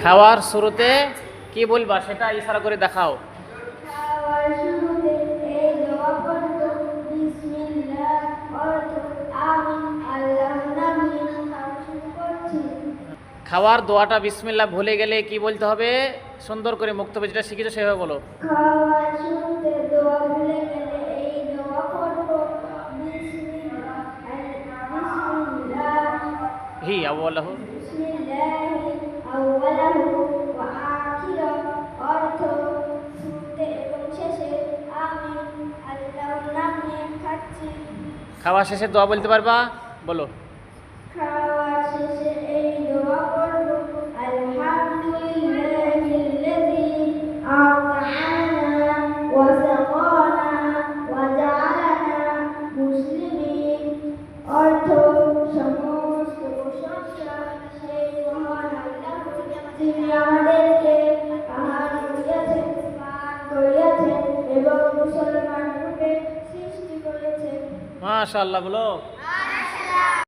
খাওয়ার শুরুতে কি বলবা সেটা ইশারা করে দেখাও। খাওয়ার শুরুতে এই দোয়া পড়তো, বিসমিল্লাহ, অর্থ আমি আল্লাহর নামে খাওয়া শুরু করছি। খাওয়ার দোয়াটা বিসমিল্লাহ ভুলে গেলে কি বলতে হবে? সুন্দর করে মুক্তবে যেটা শিখেছো সেভাবে বলো। খাওয়ার শুরুতে দোয়া ভুলে গেলে এই দোয়া পড়বো, বিসমিল্লাহ, বিসমিল্লাহ, হি আউয়ালাহু। বিসমিল্লাহি আউয়ালাহু ওয়া আখিরাহু, অর্থ শুরুতে এবং শেষে আমি আল্লাহর নাম নিয়ে খাচ্ছি। খাওয়া শেষে দোয়া বলতে পারবা? বলো। খাওয়ার শেষে এই দোয়া পড়বো, আলহামদুলিল্লাহিল্লাযী আত'আমানা ওয়া সাকানা ওয়া জাআলানা মুসলিমিন, অর্থ সমস্ত প্রশংসা সেই মহান আল্লাহর, যিনি আমাদেরকে আহার করিয়াছেন, পান করিয়াছেন এবং মুসলমান রূপে সৃষ্টি করেছেন। মাশাআল্লাহ বলো।